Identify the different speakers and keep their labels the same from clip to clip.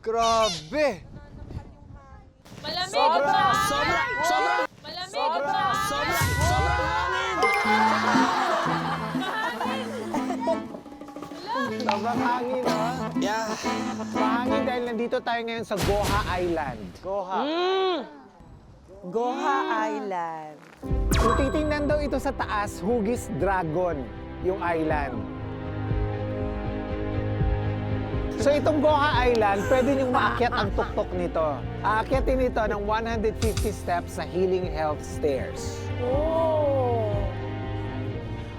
Speaker 1: Grabe!
Speaker 2: Malamig
Speaker 1: Sobra!
Speaker 2: ba?
Speaker 1: Sobra! Sobra!
Speaker 2: Malamig
Speaker 1: Sobra!
Speaker 2: ba?
Speaker 1: Sobra! Sobrang hangin!
Speaker 3: Sobrang hangin, no?
Speaker 1: Yeah.
Speaker 3: Mahangin dahil nandito tayo ngayon sa Goha Island.
Speaker 1: Goha.
Speaker 4: Goha Island.
Speaker 3: Kung titingnan daw ito sa taas, Hugis Dragon yung island. So itong Goha Island, pwede niyong maakyat ang tuktok nito. Aakyatin ito ng 150 steps sa Healing Health Stairs.
Speaker 4: Oh!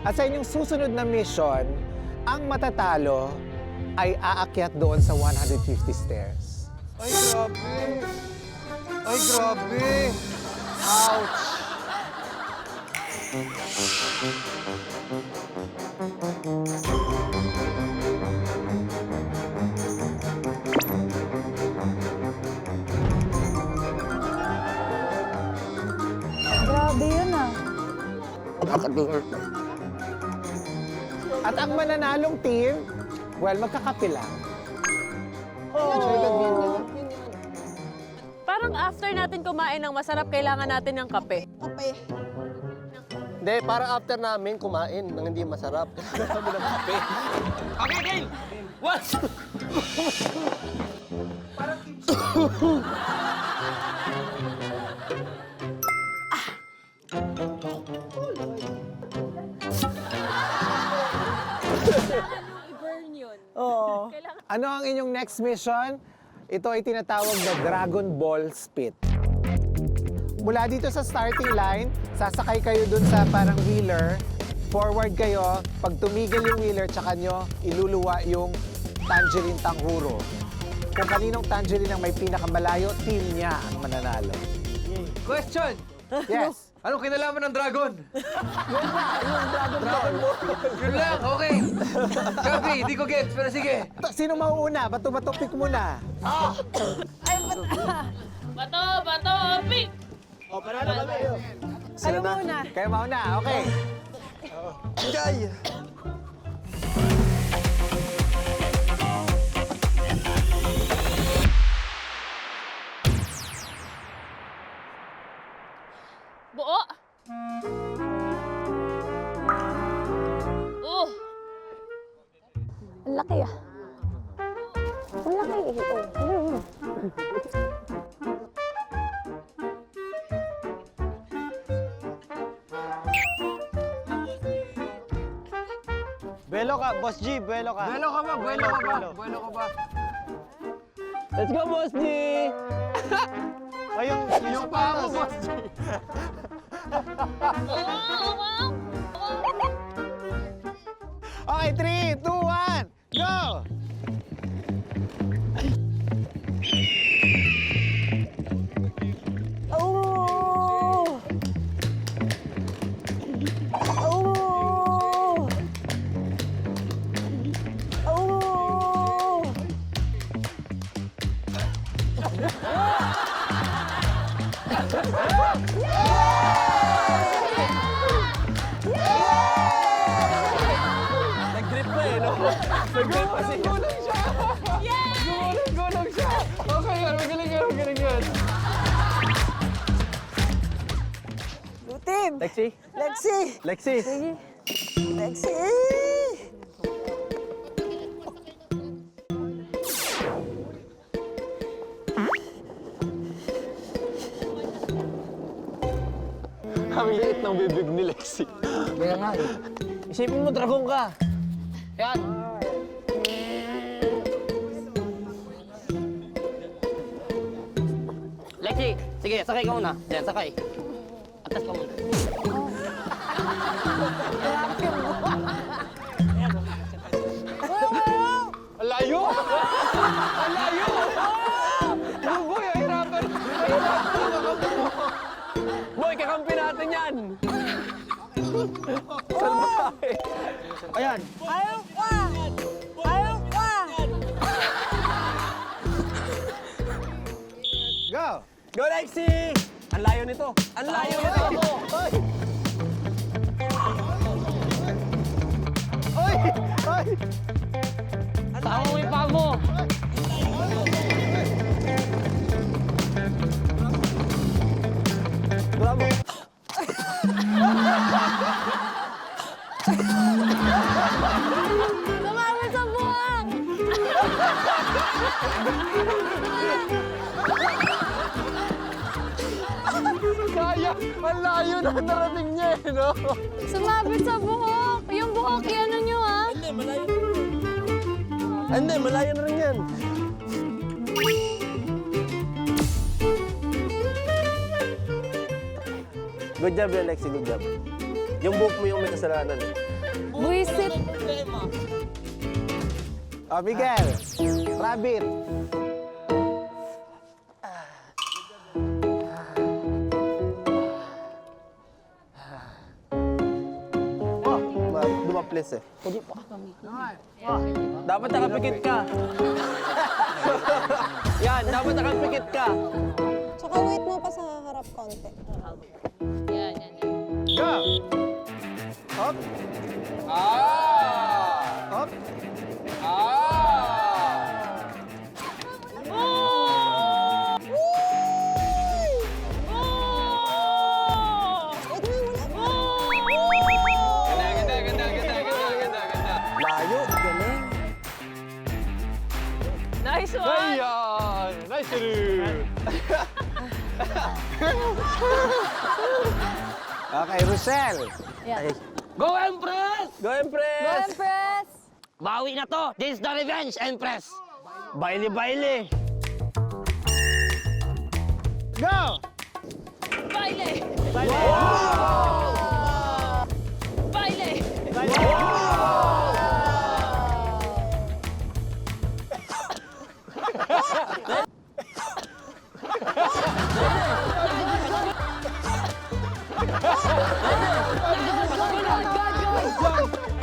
Speaker 3: At sa inyong susunod na mission, ang matatalo ay aakyat doon sa 150 stairs.
Speaker 1: Ay, grabe! Ay, grabe! Ouch!
Speaker 4: Grabe yun ah.
Speaker 3: At ang mananalong team, well, magkakape lang.
Speaker 2: Parang after natin kumain ng masarap, kailangan natin ng kape.
Speaker 1: Hindi, para after namin kumain ng hindi masarap. Kailangan namin ng kape. Okay, game! What?
Speaker 2: I-burn yun.
Speaker 4: Oo.
Speaker 3: Ano ang inyong next mission? Ito ay tinatawag na Dragon Ball Spit. Mula dito sa starting line, sasakay kayo dun sa parang wheeler, forward kayo, pag tumigil yung wheeler, tsaka nyo iluluwa yung tangerine tanghuro. Kung kaninong tangerine ang may pinakamalayo, team niya ang mananalo.
Speaker 5: Question!
Speaker 3: Yes!
Speaker 5: Anong kinalaman ng dragon?
Speaker 3: Dragon Ball!
Speaker 5: Yun lang, okay. Gabi, hindi ko gets, pero sige.
Speaker 3: Sino mauuna? Bato-bato pick muna.
Speaker 2: Bato, pick!
Speaker 4: Kayo muna.
Speaker 3: Kayo mauna, okay.
Speaker 1: Jay!
Speaker 2: Buo! Oh!
Speaker 4: Ang laki ah. Ang laki. Oh.
Speaker 1: Buelo ka, Boss G, buelo ka.
Speaker 5: Buelo ka ba? Buelo ka ba? Buelo ka ba?
Speaker 1: Let's go, Boss G! Ay, yung
Speaker 5: paa mo, Boss G.
Speaker 3: Okay, 3, 2, 1, go!
Speaker 4: Oh! Oh! Oh!
Speaker 1: Nag-grip pa eh, no? Nag-grip pa siya. Gulong siya! Gulong siya! Okay, yun. Magaling yun.
Speaker 4: Blue team.
Speaker 1: Lexi?
Speaker 4: Lexi.
Speaker 1: Lexi?
Speaker 4: Lexi.
Speaker 1: Ang liit ng bibig ni Lexi.
Speaker 5: Kaya nga eh.
Speaker 1: Isipin mo, dragon ka.
Speaker 5: Yan.
Speaker 6: Lexi, sige, sakay ka muna. Yan, sakay. Atas ka muna.
Speaker 1: Ang layo! Ang layo! Buboy, hirapan. Boy, kakampi natin yan. Salbahe. Ayan.
Speaker 4: Ayaw pa. Ayaw pa.
Speaker 3: Go!
Speaker 1: Go, Lexi! Ang layo nito. Ang layo nito.
Speaker 3: Oy! Oy! Oy!
Speaker 6: Tama mo yung paa mo.
Speaker 1: Ang layo na narating niya eh, no?
Speaker 4: Sumabit sa buhok. Yung buhok, ano nyo ah?
Speaker 1: Hindi, malayo na rin yan. Good job, Alexi. Good job. Yung buhok mo yung may kasalanan.
Speaker 4: Buisit.
Speaker 3: Oh, Miguel. Rabbit.
Speaker 1: Dumaples eh. Dapat nakapikit ka. Yan, dapat nakapikit ka.
Speaker 4: Tsaka wait mo pa sa harap konti.
Speaker 2: Yan, yan, yan.
Speaker 3: Go! Up. Up.
Speaker 1: Layo. Galing.
Speaker 2: Nice one!
Speaker 1: Ayan! Nice rin!
Speaker 3: Okay, Rochelle.
Speaker 6: Go, Empress!
Speaker 1: Go, Empress!
Speaker 4: Go, Empress!
Speaker 6: Bawi na to. This is the revenge, Empress. Baile.
Speaker 3: Go!
Speaker 2: Baile! Baile!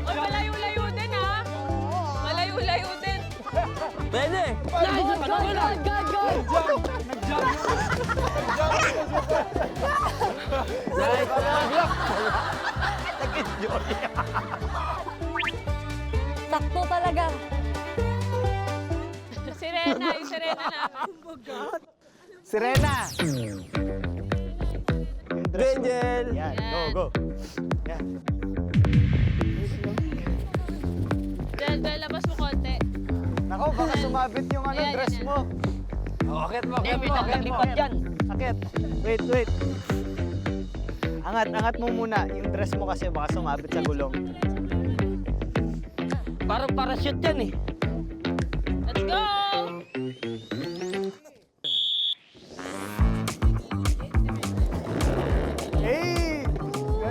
Speaker 2: Oy, malayo-layo din ha! Malayo-layo din!
Speaker 1: Pwede!
Speaker 4: Sakto talaga.
Speaker 2: Sirena, yung sirena namin.
Speaker 3: Sirena.
Speaker 1: Angel!
Speaker 2: Yan.
Speaker 3: Go.
Speaker 2: Del, labas mo konti.
Speaker 3: Nako, baka sumabit yung
Speaker 2: Ayan,
Speaker 3: dress
Speaker 2: yan, yan.
Speaker 3: mo.
Speaker 1: Akit mo,
Speaker 6: Hindi, may nagtaglipad dyan.
Speaker 7: Akit. Wait. Angat mo muna yung dress mo kasi baka sumabit sa gulong.
Speaker 6: Parang parachute yan eh.
Speaker 2: Let's go!
Speaker 7: Hey!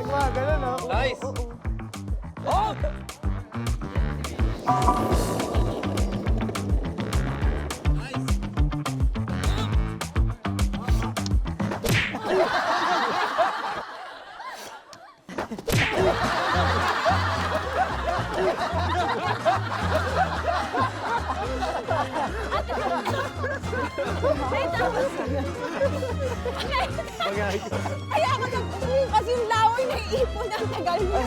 Speaker 7: Ganun, no?
Speaker 1: Nice! Oh!
Speaker 4: Kaya ako nag kasi yung laway na iipon ang tagal mo.